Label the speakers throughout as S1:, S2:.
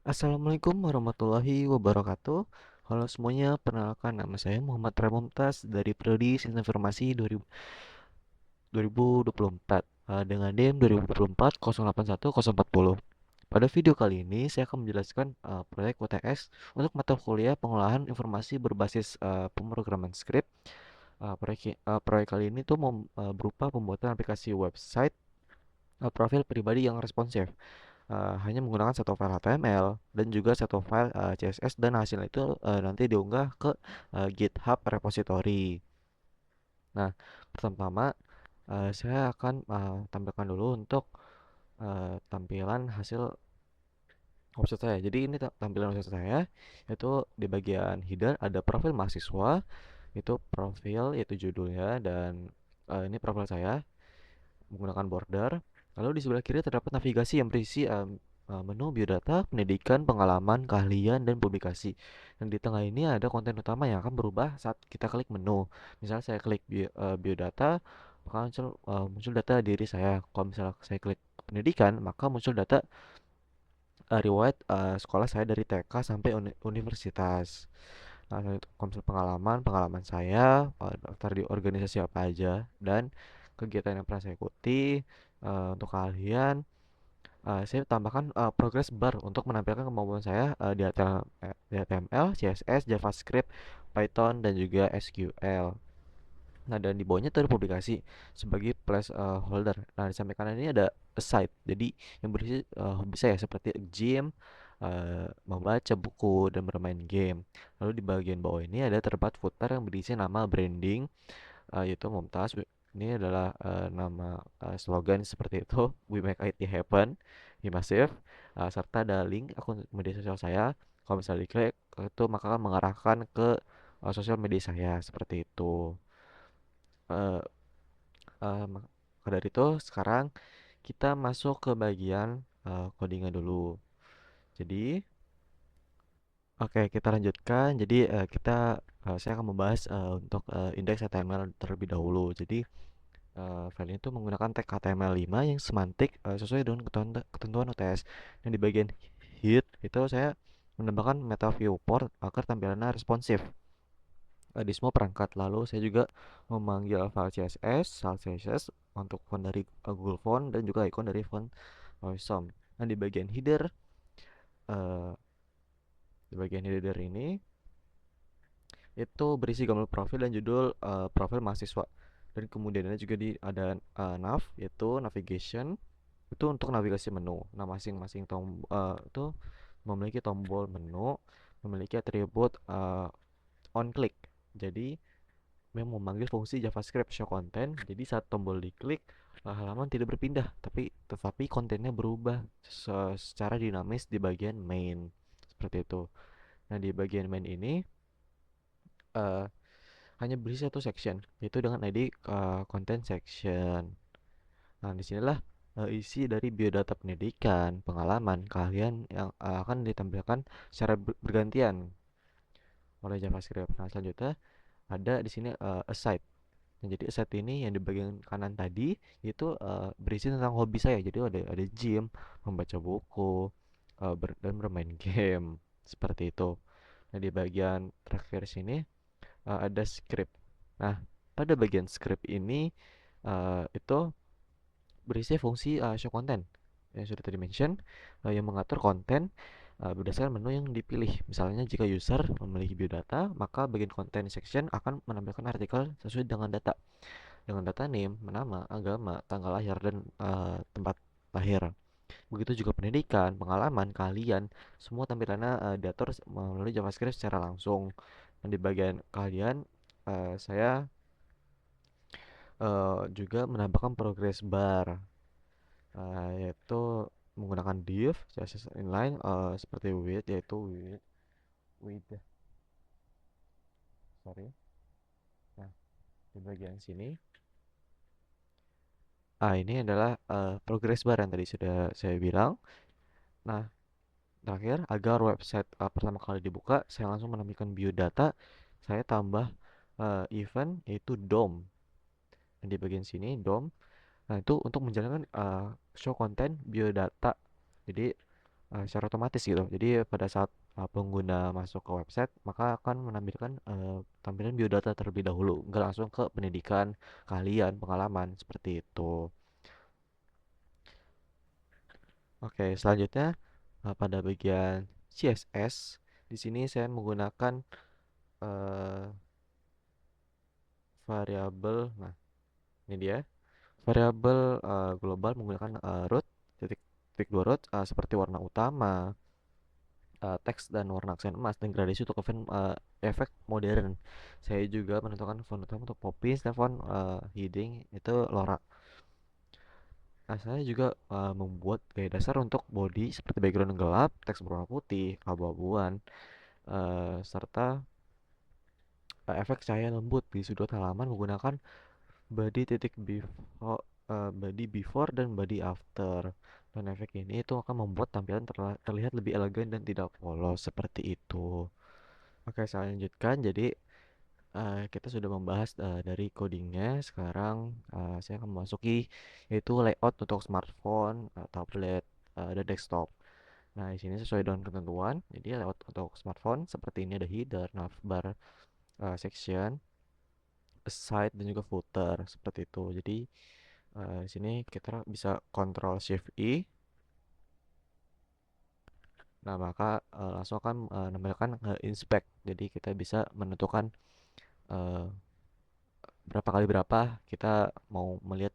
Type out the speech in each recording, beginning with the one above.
S1: Assalamualaikum warahmatullahi wabarakatuh. Halo semuanya, perkenalkan nama saya Muhammad Ramumtaz dari Prodi Sistem Informasi 2024 dengan NIM 2024 081 040. Pada video kali ini saya akan menjelaskan proyek UTS untuk mata kuliah pengolahan informasi berbasis pemrograman script. Proyek kali ini tuh berupa pembuatan aplikasi website profil pribadi yang responsif. Hanya menggunakan satu file HTML dan juga satu file CSS, dan hasilnya itu nanti diunggah ke GitHub repository. Nah, pertama-tama saya akan tampilkan dulu untuk tampilan hasil website saya. Jadi ini tampilan website saya, itu di bagian header ada profil mahasiswa, itu profil yaitu judulnya, dan ini profil saya menggunakan border. Lalu di sebelah kiri terdapat navigasi yang berisi menu biodata, pendidikan, pengalaman, keahlian, dan publikasi. Dan di tengah ini ada konten utama yang akan berubah saat kita klik menu. Misalnya saya klik biodata, maka muncul data diri saya. Kalau misalnya saya klik pendidikan, maka muncul data riwayat sekolah saya dari TK sampai universitas. Nah, kalau misalnya pengalaman saya, daftar di organisasi apa aja, dan kegiatan yang pernah saya ikuti. Untuk keahlian, saya tambahkan progress bar untuk menampilkan kemampuan saya di HTML, CSS, JavaScript, Python, dan juga SQL. Nah, dan di bawahnya itu ada publikasi sebagai placeholder. Nah, di samping kanan ini ada aside. Jadi yang berisi hobi saya seperti gym, membaca buku, dan bermain game. Lalu di bagian bawah ini ada terdapat footer yang berisi nama branding, yaitu Mumtaz. Ini adalah nama slogan seperti itu. We make IT happen, Immersive. Serta ada link akun media sosial saya. Kalau misalnya diklik itu maka akan mengarahkan ke sosial media saya seperti itu. Eh, Maka dari itu sekarang kita masuk ke bagian codingnya dulu. Jadi, oke, kita lanjutkan. Jadi saya akan membahas untuk indeks HTML terlebih dahulu. Jadi file ini tuh menggunakan tag HTML5 yang semantik sesuai dengan ketentuan UTS. Dan di bagian head itu saya menambahkan meta viewport agar tampilannya responsif di semua perangkat. Lalu saya juga memanggil file CSS untuk font dari Google Font, dan juga icon dari font Awesome. Nah, eh, di bagian header ini itu berisi gambar profil dan judul profil mahasiswa. Dan kemudian ada juga ada nav, yaitu navigation, itu untuk navigasi menu. Nah, masing-masing itu memiliki tombol menu, memiliki atribut on click. Jadi memang memanggil fungsi JavaScript show content. Jadi saat tombol diklik, halaman tidak berpindah, tetapi kontennya berubah secara dinamis di bagian main. Seperti itu. Nah, di bagian main ini eh, hanya berisi satu section, yaitu dengan ID content section. Nah, disinilah isi dari biodata pendidikan, pengalaman, keahlian yang akan ditampilkan secara bergantian oleh JavaScript. Nah, selanjutnya ada di sini aside. Nah, jadi aside ini yang di bagian kanan tadi itu berisi tentang hobi saya. Jadi ada gym, membaca buku, dan bermain game seperti itu. Nah, di bagian terakhir sini ada script. Nah, pada bagian script ini itu berisi fungsi show content yang sudah tadi mention, yang mengatur konten berdasarkan menu yang dipilih. Misalnya jika user memilih biodata, maka bagian content section akan menampilkan artikel sesuai dengan data name, nama, agama, tanggal lahir, dan tempat lahir. Begitu juga pendidikan, pengalaman, keahlian, semua tampilannya diatur melalui JavaScript secara langsung. Dan di bagian keahlian, saya juga menambahkan progress bar, yaitu menggunakan div CSS inline seperti width, sorry. Nah, di bagian sini, ini adalah progress bar yang tadi sudah saya bilang. Nah, terakhir, agar website pertama kali dibuka, saya langsung menampilkan biodata. Saya tambah event yaitu DOM. Dan di bagian sini DOM, nah itu untuk menjalankan show content biodata. Jadi secara otomatis gitu. Jadi pada saat pengguna masuk ke website, maka akan menampilkan tampilan biodata terlebih dahulu, nggak langsung ke pendidikan, keahlian, pengalaman seperti itu. Oke, selanjutnya pada bagian CSS, di sini saya menggunakan eh, variabel. Nah, ini dia variabel global menggunakan root titik titik dua root seperti warna utama, teks dan warna aksen emas dan gradasi untuk efek modern. Saya juga menentukan font utama untuk Poppins dan font heading itu Lora. Nah, saya juga membuat gaya dasar untuk body seperti background gelap, teks berwarna putih, abu-abuan, serta efek cahaya lembut di sudut halaman menggunakan body titik before, body before dan body after. Dan efek ini itu akan membuat tampilan terlihat lebih elegan dan tidak polos seperti itu. Oke, saya lanjutkan. Jadi kita sudah membahas dari codingnya. Sekarang saya akan memasuki yaitu layout untuk smartphone, tablet, dan desktop. Nah, di sini sesuai dengan ketentuan. Jadi layout untuk smartphone seperti ini ada header, navbar, section, aside dan juga footer seperti itu. Jadi di sini kita bisa Ctrl Shift I. Nah, maka langsung akan menampilkan inspect. Jadi kita bisa menentukan eh, berapa kali berapa kita mau melihat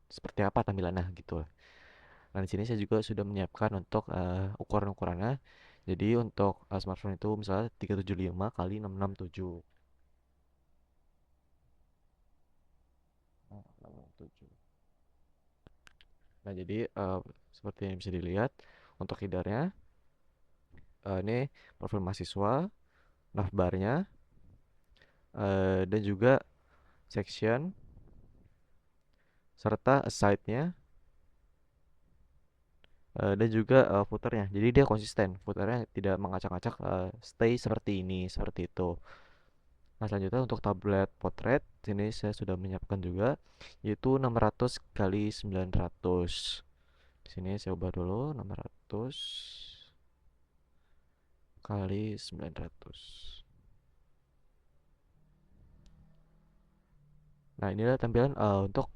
S1: seperti apa tampilannya gitu. Nah, di sini saya juga sudah menyiapkan untuk ukuran-ukurannya. Jadi untuk smartphone itu misalnya 375 kali 667. Nah, 667. Nah, jadi seperti yang bisa dilihat untuk headernya ini profil mahasiswa, navbarnya, dan juga section serta aside-nya, dan juga footernya. Jadi dia konsisten, footernya tidak mengacak-acak, stay seperti ini, seperti itu. Nah, selanjutnya untuk tablet potret, sini saya sudah menyiapkan juga, yaitu 600 kali 900. Di sini saya ubah dulu 600 kali 900. Nah, inilah tampilan untuk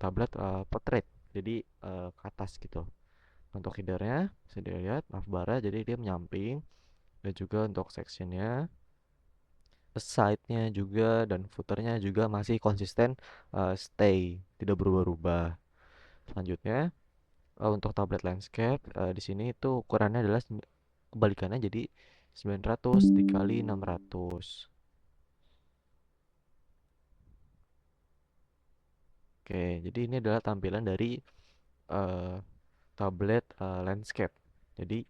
S1: tablet potret. Jadi ke atas gitu. Untuk headernya bisa dilihat navbar, jadi dia menyamping, dan juga untuk sectionnya, side-nya juga dan footernya juga masih konsisten, stay, tidak berubah-ubah. Selanjutnya untuk tablet landscape di sini itu ukurannya adalah kebalikannya, jadi 900 dikali 600. Oke, jadi ini adalah tampilan dari eh, tablet landscape. Jadi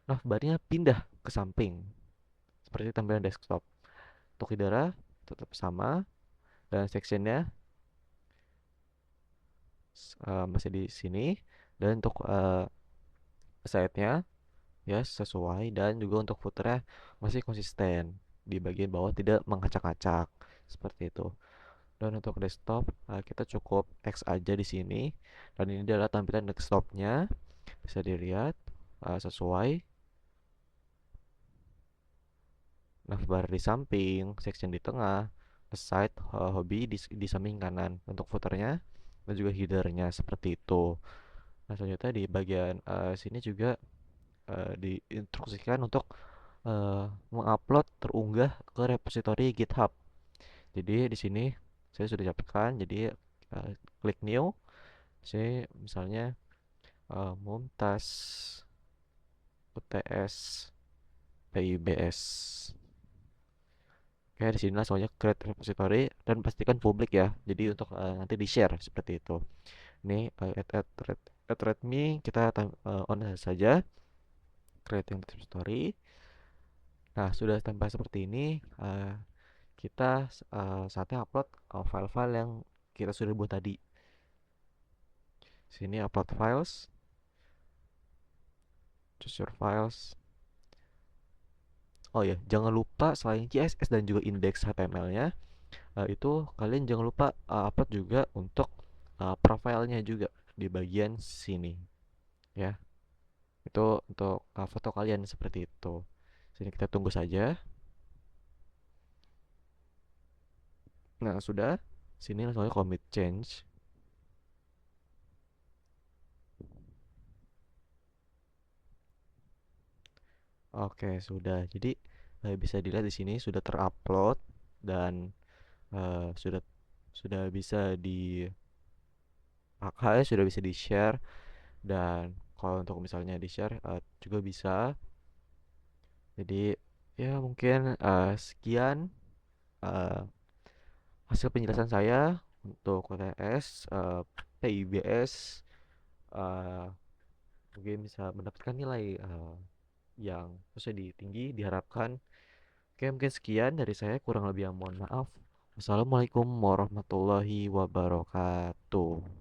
S1: navbarnya pindah ke samping seperti tampilan desktop. Untuk hidara tetap sama dan sectionnya masih di sini, dan untuk side-nya ya sesuai, dan juga untuk footernya masih konsisten di bagian bawah, tidak mengacak-acak seperti itu. Dan untuk desktop kita cukup X aja di sini, dan ini adalah tampilan desktopnya, bisa dilihat sesuai navbar di samping, section di tengah, side, hobi di samping kanan untuk footernya dan juga headernya seperti itu. Nah, selanjutnya di bagian sini juga diinstruksikan untuk mengupload terunggah ke repository GitHub. Jadi di sini saya sudah siapkan. Jadi klik new. Saya misalnya Mumtaz UTS PIBS. Oke, di sini langsung aja create repository dan pastikan publik ya. Jadi untuk nanti di share seperti itu. Ini at readme kita on saja, creating repository. Nah, sudah tambah seperti ini. Kita saatnya upload file-file yang kita sudah buat tadi. Sini upload files, choose your files. Oh ya, jangan lupa selain CSS dan juga index HTML-nya, itu kalian jangan lupa upload juga untuk profilnya juga di bagian sini, ya. Itu untuk foto kalian seperti itu. Sini kita tunggu saja. Nah, sudah. Sini langsung aja commit change. Oke, sudah. Jadi bisa dilihat di sini sudah terupload dan sudah bisa dipakai, sudah bisa di-share, dan kalau untuk misalnya di-share juga bisa. Jadi ya mungkin sekian eh, hasil penjelasan saya untuk UTS PIBS, eh, mungkin bisa mendapatkan nilai yang sesuai tinggi diharapkan. Oke, mungkin sekian dari saya, kurang lebih yang mohon maaf. Wassalamualaikum warahmatullahi wabarakatuh.